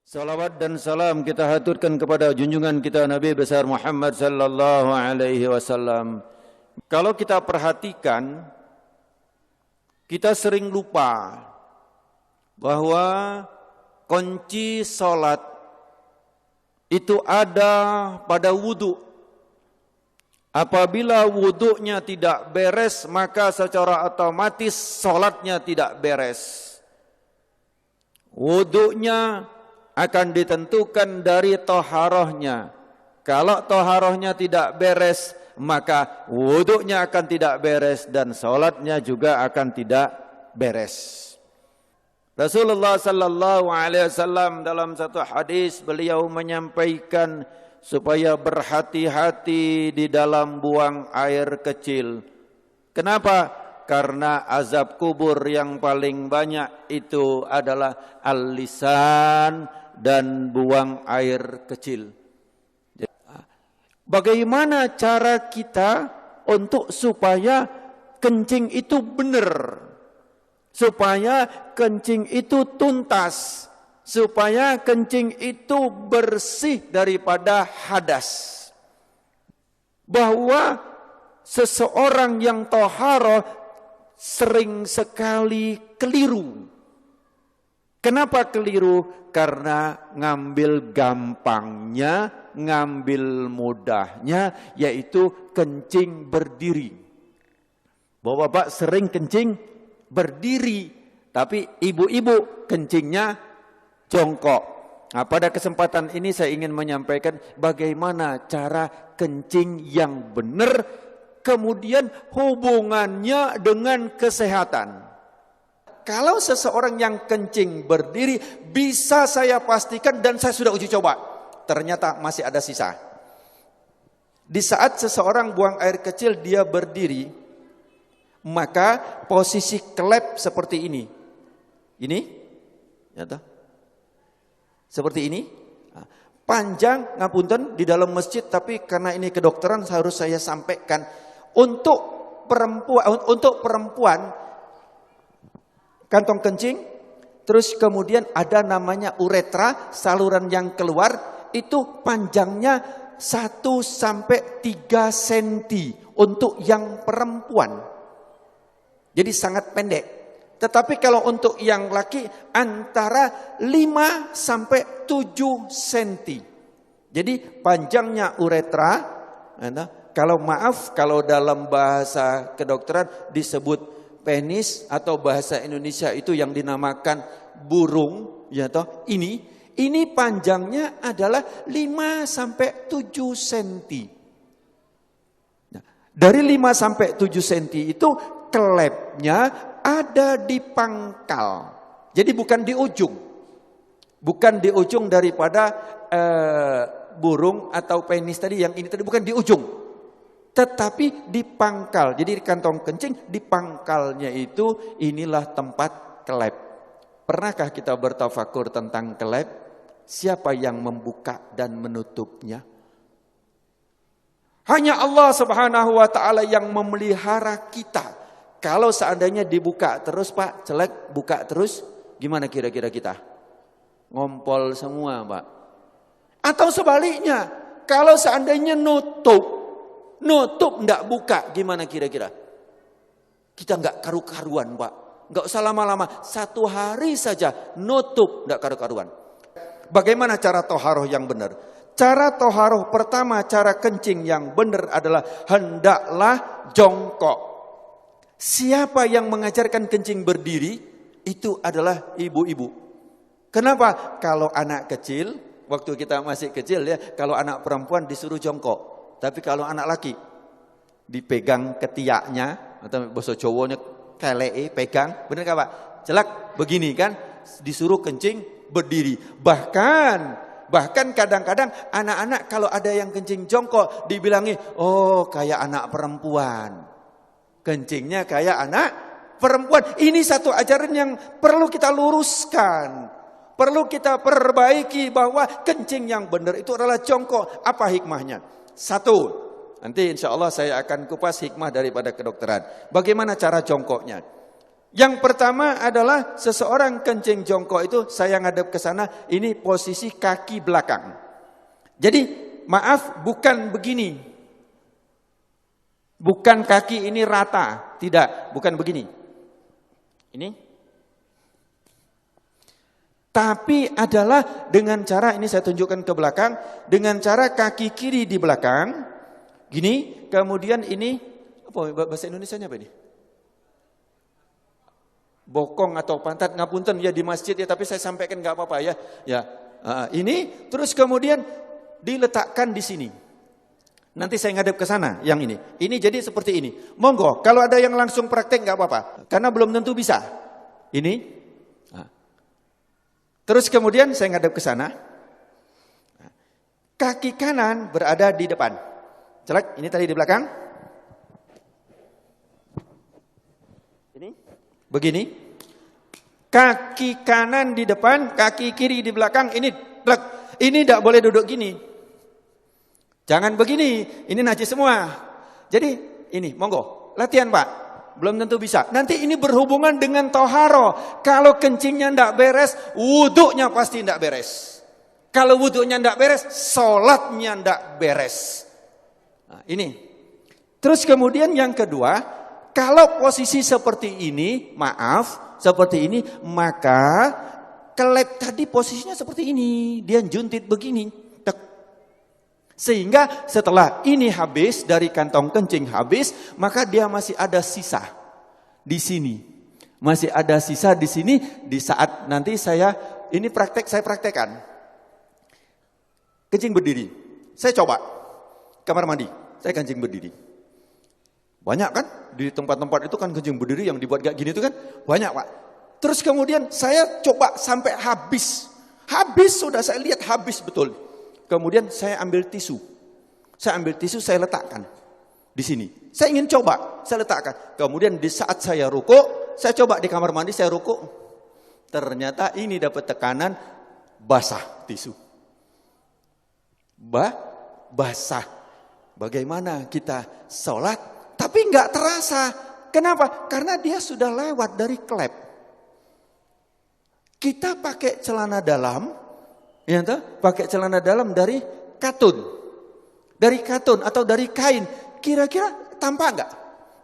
Salawat dan salam kita haturkan kepada junjungan kita Nabi besar Muhammad sallallahu alaihi wasallam. Kalau kita perhatikan, kita sering lupa bahwa kunci salat itu ada pada wudu. Apabila wudunya tidak beres, maka secara otomatis salatnya tidak beres. Wudunya akan ditentukan dari toharohnya. Kalau toharohnya tidak beres, maka wuduknya akan tidak beres dan sholatnya juga akan tidak beres. Rasulullah sallallahu alaihi wasallam dalam satu hadis beliau menyampaikan supaya berhati-hati di dalam buang air kecil. Kenapa? Karena azab kubur yang paling banyak itu adalah al-lisan dan buang air kecil. Bagaimana cara kita untuk supaya kencing itu benar? Supaya kencing itu tuntas. Supaya kencing itu bersih daripada hadas. Bahwa seseorang yang toharoh sering sekali keliru. Kenapa keliru? Karena ngambil gampangnya, ngambil mudahnya, yaitu kencing berdiri. Bapak-bapak sering kencing berdiri, tapi ibu-ibu kencingnya jongkok. Nah, pada kesempatan ini saya ingin menyampaikan bagaimana cara kencing yang benar, kemudian hubungannya dengan kesehatan. Kalau seseorang yang kencing berdiri, bisa saya pastikan dan saya sudah uji coba, ternyata masih ada sisa. Di saat seseorang buang air kecil dia berdiri, maka posisi klep seperti ini. Ini, ya toh? Seperti ini. Panjang, ngapunten, di dalam masjid, tapi karena ini kedokteran harus saya sampaikan. Untuk perempuan kantong kencing, terus kemudian ada namanya uretra, saluran yang keluar, itu panjangnya 1 sampai 3 cm untuk yang perempuan. Jadi sangat pendek. Tetapi kalau untuk yang laki antara 5 sampai 7 cm. Jadi panjangnya uretra, kalau dalam bahasa kedokteran disebut penis, atau bahasa Indonesia itu yang dinamakan burung, ya toh, ini panjangnya adalah 5 sampai 7 cm. Nah, dari 5 sampai 7 cm itu klepnya ada di pangkal. Jadi bukan di ujung. Bukan di ujung daripada burung atau penis tadi, yang ini tadi bukan di ujung. Tetapi di pangkal. Jadi di kantong kencing, di pangkalnya itu inilah tempat kelep. Pernahkah kita bertafakur tentang kelep? Siapa yang membuka dan menutupnya? Hanya Allah Subhanahu wa taala yang memelihara kita. Kalau seandainya dibuka terus, Pak, celek, buka terus, gimana kira-kira kita? Ngompol semua, Pak. Atau sebaliknya, kalau seandainya nutup enggak buka, gimana kira-kira? Kita enggak karu-karuan, Pak. Enggak usah lama-lama, 1 hari saja nutup enggak karu-karuan. Bagaimana cara toharoh yang benar? Cara toharoh pertama, cara kencing yang benar adalah hendaklah jongkok. Siapa yang mengajarkan kencing berdiri? Itu adalah ibu-ibu. Kenapa? Kalau anak kecil, waktu kita masih kecil ya, kalau anak perempuan disuruh jongkok. Tapi kalau anak laki dipegang ketiaknya, atau bahasa Jawanya keleke, pegang, benar enggak Pak? Celak begini kan, disuruh kencing berdiri. Bahkan kadang-kadang anak-anak kalau ada yang kencing jongkok dibilangi, "Oh, kayak anak perempuan." Kencingnya kayak anak perempuan. Ini satu ajaran yang perlu kita luruskan. Perlu kita perbaiki bahwa kencing yang benar itu adalah jongkok. Apa hikmahnya? 1, nanti insya Allah saya akan kupas hikmah daripada kedokteran. Bagaimana cara jongkoknya? Yang pertama adalah seseorang kencing jongkok itu saya ngadep ke sana, ini posisi kaki belakang. Jadi maaf, bukan begini. Bukan kaki ini rata, tidak, bukan begini. Ini. Tapi adalah dengan cara, ini saya tunjukkan ke belakang, dengan cara kaki kiri di belakang, gini, kemudian ini, apa bahasa Indonesianya apa ini? Bokong atau pantat, ngapunten ya di masjid ya, tapi saya sampaikan nggak apa-apa ya. Ya, ini terus kemudian diletakkan di sini. Nanti saya ngadep ke sana yang ini. Ini jadi seperti ini. Monggo, kalau ada yang langsung praktek nggak apa-apa, karena belum tentu bisa. Ini. Terus kemudian saya ngadep ke sana. Kaki kanan berada di depan. Celak, ini tadi di belakang. Ini. Begini, kaki kanan di depan, kaki kiri di belakang, ini tidak boleh duduk gini. Jangan begini, ini najis semua. Jadi ini, monggo, latihan Pak, belum tentu bisa. Nanti ini berhubungan dengan toharo. Kalau kencingnya tidak beres, wuduknya pasti tidak beres. Kalau wuduknya tidak beres, sholatnya tidak beres. Nah, ini. Terus kemudian yang kedua, kalau posisi seperti ini, maaf, seperti ini, maka kelep tadi posisinya seperti ini. Dia juntit begini. Tek. Sehingga setelah ini habis, dari kantong kencing habis, maka dia masih ada sisa di sini. Masih ada sisa di sini, di saat nanti saya praktekkan. Kencing berdiri. Saya coba, kamar mandi, saya kencing berdiri. Banyak kan? Di tempat-tempat itu kan kencing berdiri yang dibuat kayak gini itu kan banyak Pak. Terus kemudian saya coba sampai habis. Habis sudah saya lihat habis betul. Kemudian saya ambil tisu. Saya letakkan di sini. Saya ingin coba, saya letakkan. Kemudian di saat saya rukuk, saya coba di kamar mandi saya rukuk. Ternyata ini dapat tekanan basah tisu. Basah. Bagaimana kita sholat? Tapi nggak terasa. Kenapa? Karena dia sudah lewat dari klep. Kita pakai celana dalam, ya pakai celana dalam dari katun. Dari katun atau dari kain. Kira-kira tampak nggak?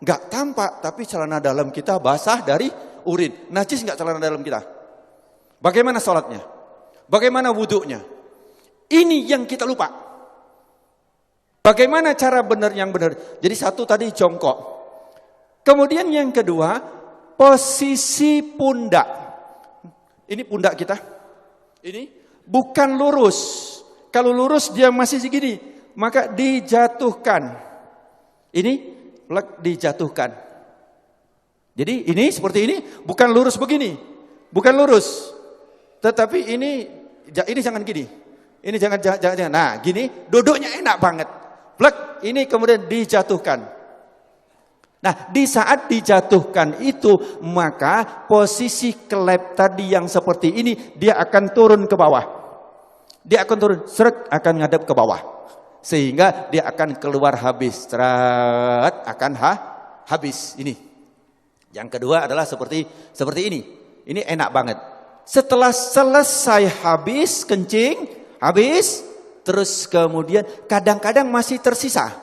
Nggak tampak, tapi celana dalam kita basah dari urin. Najis nggak celana dalam kita? Bagaimana sholatnya? Bagaimana wuduknya? Ini yang kita lupa. Bagaimana cara benar yang benar? Jadi satu tadi jongkok. Kemudian yang kedua, posisi pundak. Ini pundak kita. Ini bukan lurus. Kalau lurus dia masih segini, maka dijatuhkan. Ini dijatuhkan. Jadi ini seperti ini, bukan lurus begini. Bukan lurus. Tetapi ini jangan gini. Ini jangan. Nah, gini duduknya enak banget. Plek, ini kemudian dijatuhkan. Nah, di saat dijatuhkan itu, maka posisi klep tadi yang seperti ini, dia akan turun ke bawah. Dia akan turun, seret, akan ngadep ke bawah. Sehingga dia akan keluar habis. Seret, akan habis. Ini. Yang kedua adalah seperti ini. Ini enak banget. Setelah selesai habis, kencing, habis, terus kemudian kadang-kadang masih tersisa.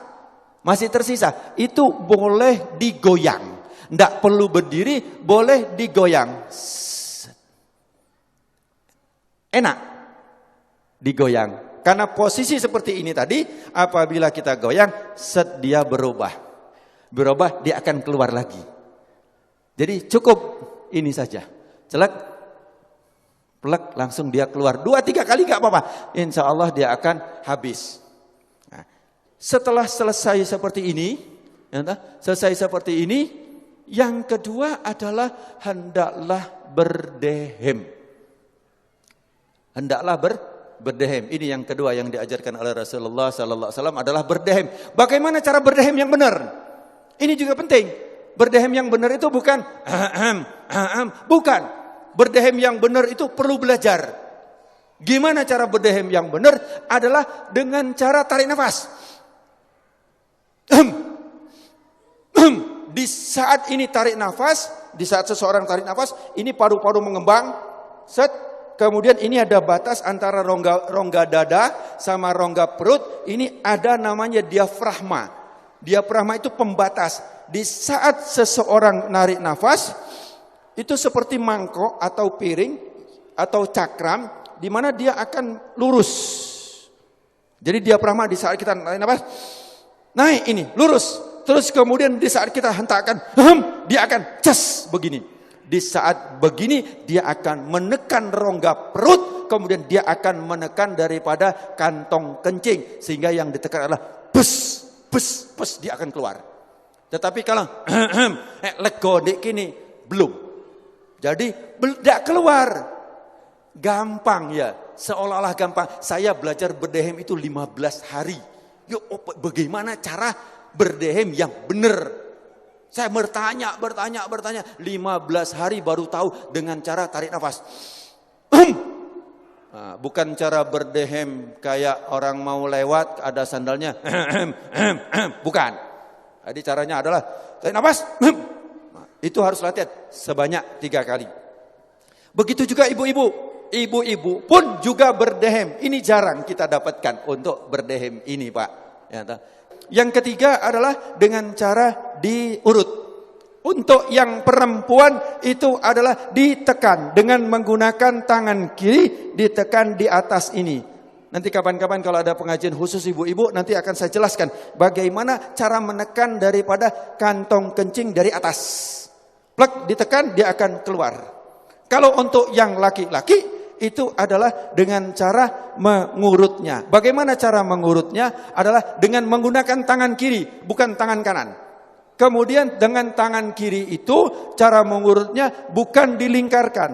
Itu boleh digoyang. Tidak perlu berdiri, boleh digoyang. Enak digoyang. Karena posisi seperti ini tadi, apabila kita goyang, dia berubah. Berubah, dia akan keluar lagi. Jadi cukup ini saja. Celak. Plek, langsung dia keluar 2-3 kali gak apa-apa. Insya Allah dia akan habis. Nah, setelah selesai seperti ini, yang kedua adalah hendaklah berdehem. Hendaklah berdehem. Ini yang kedua yang diajarkan oleh Rasulullah Sallallahu Alaihi Wasallam adalah berdehem. Bagaimana cara berdehem yang benar? Ini juga penting. Berdehem yang benar itu bukan bukan. Berdehem yang benar itu perlu belajar. Gimana cara berdehem yang benar? Adalah dengan cara tarik nafas. Di saat ini tarik nafas, di saat seseorang tarik nafas, ini paru-paru mengembang, set. Kemudian ini ada batas antara rongga dada sama rongga perut. Ini ada namanya diafragma. Diafragma itu pembatas. Di saat seseorang narik nafas, itu seperti mangkok atau piring atau cakram, di mana dia akan lurus. Jadi diafragma di saat kita narik nafas, naik ini, lurus. Terus kemudian di saat kita hentakkan, dia akan ces begini. Di saat begini dia akan menekan rongga perut, kemudian dia akan menekan daripada kantong kencing, sehingga yang ditekan adalah bus, bus, bus, dia akan keluar. Tetapi kalau lego dek kini belum, jadi tidak keluar, gampang ya, seolah-olah gampang. Saya belajar berdehem itu 15 hari. Yuk, bagaimana cara berdehem yang benar? Saya bertanya, 15 hari baru tahu dengan cara tarik nafas. Nah, bukan cara berdehem kayak orang mau lewat ada sandalnya. Bukan. Jadi caranya adalah tarik nafas. Nah, itu harus latihan sebanyak 3 kali. Begitu juga ibu-ibu. Ibu-ibu pun juga berdehem. Ini jarang kita dapatkan untuk berdehem ini, Pak. Ya, yang ketiga adalah dengan cara diurut. Untuk yang perempuan itu adalah ditekan dengan menggunakan tangan kiri, ditekan di atas ini. Nanti kapan-kapan kalau ada pengajian khusus ibu-ibu, nanti akan saya jelaskan bagaimana cara menekan daripada kantong kencing dari atas. Plek, ditekan, dia akan keluar. Kalau untuk yang laki-laki, itu adalah dengan cara mengurutnya. Bagaimana cara mengurutnya? Adalah dengan menggunakan tangan kiri, bukan tangan kanan. Kemudian dengan tangan kiri itu, cara mengurutnya bukan dilingkarkan.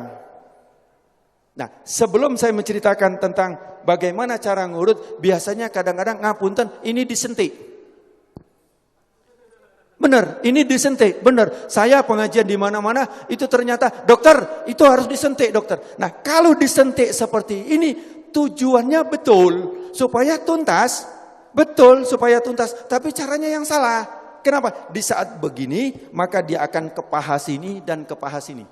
Nah, sebelum saya menceritakan tentang bagaimana cara ngurut, biasanya kadang-kadang ngapunten, ini disentik. Benar, ini disentik, benar. Saya pengajian di mana-mana itu ternyata, dokter, itu harus disentik, dokter. Nah, kalau disentik seperti ini, tujuannya betul, supaya tuntas. Betul, supaya tuntas. Tapi caranya yang salah. Kenapa? Di saat begini, maka dia akan ke paha sini dan ke paha sini.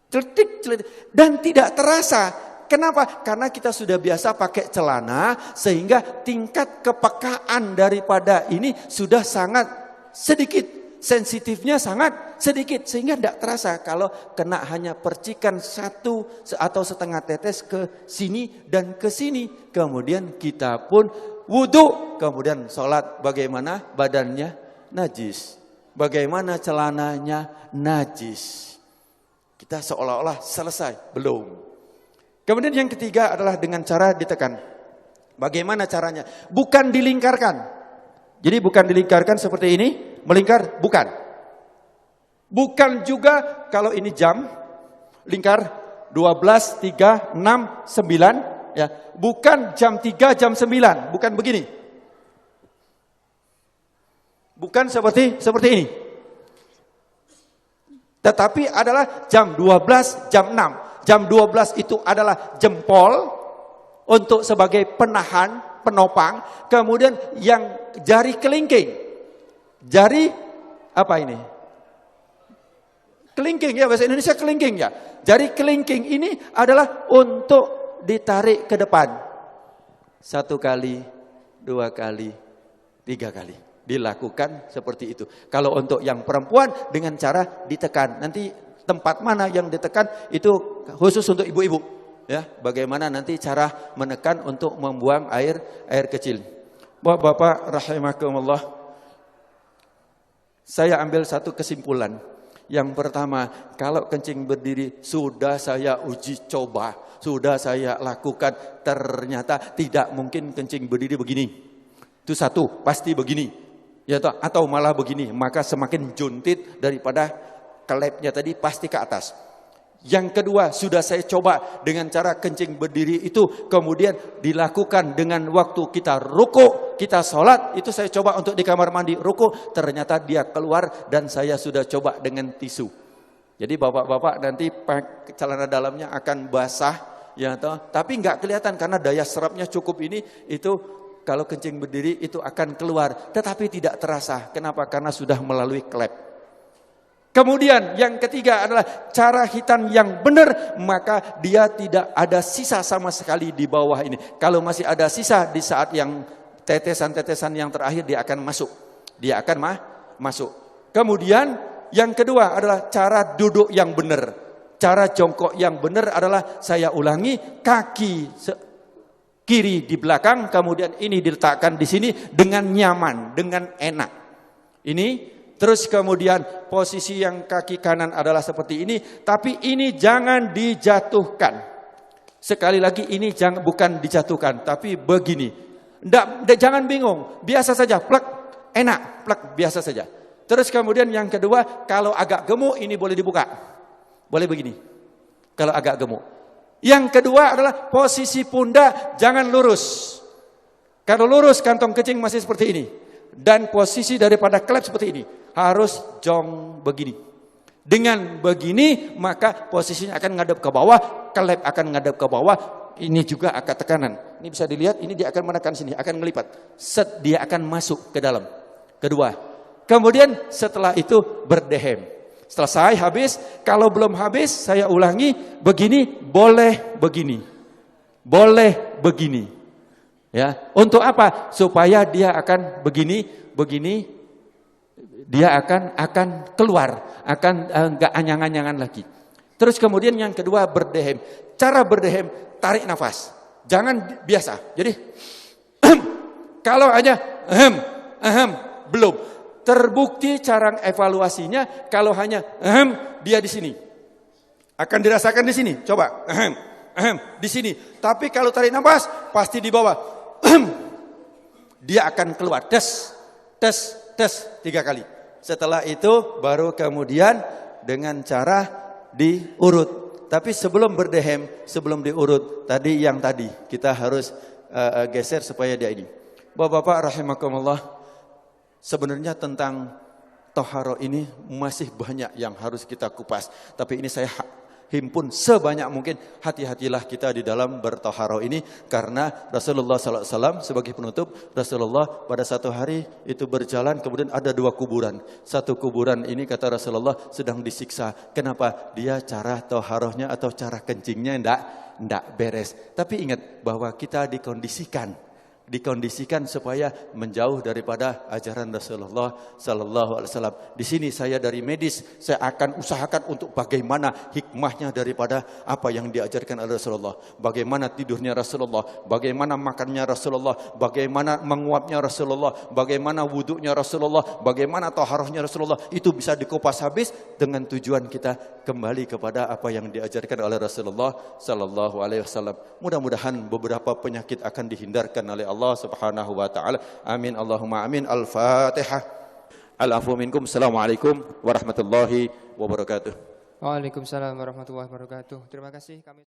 Celetik, celetik. Dan tidak terasa. Kenapa? Karena kita sudah biasa pakai celana, sehingga tingkat kepekaan daripada ini sudah sangat sedikit, sensitifnya sangat sedikit, sehingga tidak terasa kalau kena hanya percikan 1 atau setengah tetes ke sini dan ke sini. Kemudian kita pun wudhu, kemudian sholat, bagaimana badannya najis, bagaimana celananya najis. Kita seolah-olah selesai, belum. Kemudian yang ketiga adalah dengan cara ditekan. Bagaimana caranya? Bukan dilingkarkan. Jadi bukan dilingkarkan seperti ini, melingkar, bukan. Bukan juga kalau ini jam, lingkar 12, 3, 6, 9. Ya. Bukan jam 3, jam 9, bukan begini. Bukan seperti ini. Tetapi adalah jam 12, jam 6. Jam 12 itu adalah jempol untuk sebagai penahan, penopang. Kemudian yang jari kelingking. Jari apa ini? Kelingking ya, bahasa Indonesia kelingking ya. Jari kelingking ini adalah untuk ditarik ke depan. 1 kali, 2 kali, 3 kali. Dilakukan seperti itu. Kalau untuk yang perempuan dengan cara ditekan. Nanti tempat mana yang ditekan itu khusus untuk ibu-ibu. Ya, bagaimana nanti cara menekan untuk membuang air kecil. Bapak-bapak rahimakumullah. Saya ambil satu kesimpulan. Yang pertama, kalau kencing berdiri sudah saya uji coba, sudah saya lakukan, ternyata tidak mungkin kencing berdiri begini. Itu satu, pasti begini. Ya, atau malah begini, maka semakin juntit daripada kelepnya tadi pasti ke atas. Yang kedua, sudah saya coba dengan cara kencing berdiri itu, kemudian dilakukan dengan waktu kita ruku, kita sholat, itu saya coba untuk di kamar mandi ruku, ternyata dia keluar dan saya sudah coba dengan tisu. Jadi bapak-bapak nanti celana dalamnya akan basah, ya toh, tapi nggak kelihatan karena daya serapnya cukup ini, itu kalau kencing berdiri itu akan keluar, tetapi tidak terasa. Kenapa? Karena sudah melalui klep. Kemudian yang ketiga adalah cara hitan yang benar, maka dia tidak ada sisa sama sekali di bawah ini. Kalau masih ada sisa di saat yang tetesan-tetesan yang terakhir dia akan masuk. Dia akan masuk. Kemudian yang kedua adalah cara duduk yang benar. Cara jongkok yang benar adalah saya ulangi, kaki kiri di belakang, kemudian ini diletakkan di sini dengan nyaman, dengan enak. Ini terus kemudian posisi yang kaki kanan adalah seperti ini, tapi ini jangan dijatuhkan. Sekali lagi ini bukan dijatuhkan, tapi begini. Jangan bingung, biasa saja, plek, enak, plek, biasa saja. Terus kemudian yang kedua, kalau agak gemuk ini boleh dibuka. Boleh begini, kalau agak gemuk. Yang kedua adalah posisi pundak jangan lurus. Kalau lurus kantong kencing masih seperti ini. Dan posisi daripada klep seperti ini. Harus jong begini. Dengan begini maka posisinya akan ngadep ke bawah, klep akan ngadep ke bawah, ini juga akan tekanan. Ini bisa dilihat, ini dia akan menekan sini, akan ngelipat. Set dia akan masuk ke dalam. Kedua. Kemudian setelah itu berdehem. Selesai habis, kalau belum habis saya ulangi, begini boleh begini. Boleh begini. Ya, untuk apa? Supaya dia akan begini dia akan keluar, akan enggak anyang-anyangan lagi. Terus kemudian yang kedua berdehem. Cara berdehem, tarik nafas. Jangan biasa. Jadi kalau hanya belum. Terbukti cara evaluasinya kalau hanya dia di sini. Akan dirasakan di sini. Coba di sini. Tapi kalau tarik nafas pasti di bawah. Dia akan keluar. Tes 3 kali. Setelah itu baru kemudian dengan cara diurut. Tapi sebelum berdehem, sebelum diurut, tadi kita harus geser supaya dia ini. Bapak-bapak rahimakumullah, sebenarnya tentang toharo ini masih banyak yang harus kita kupas. Tapi ini saya himpun sebanyak mungkin. Hati-hatilah kita di dalam bertoharo ini, karena Rasulullah SAW sebagai penutup, Rasulullah pada satu hari itu berjalan, kemudian ada 2 kuburan. Satu kuburan ini kata Rasulullah sedang disiksa. Kenapa? Dia cara toharohnya atau cara kencingnya enggak beres. Tapi ingat bahwa kita dikondisikan supaya menjauh daripada ajaran Rasulullah sallallahu alaihi wasallam. Di sini saya dari medis, saya akan usahakan untuk bagaimana hikmahnya daripada apa yang diajarkan oleh Rasulullah. Bagaimana tidurnya Rasulullah, bagaimana makannya Rasulullah, bagaimana menguapnya Rasulullah, bagaimana wuduknya Rasulullah, bagaimana taharahnya Rasulullah. Itu bisa dikupas habis dengan tujuan kita kembali kepada apa yang diajarkan oleh Rasulullah sallallahu alaihi wasallam. Mudah-mudahan beberapa penyakit akan dihindarkan oleh Allah Subhanahu wa taala. Amin Allahumma amin. Al-Fatihah. Al-afu minkum. Assalamualaikum warahmatullahi wabarakatuh. Waalaikumsalam warahmatullahi wabarakatuh. Terima kasih kami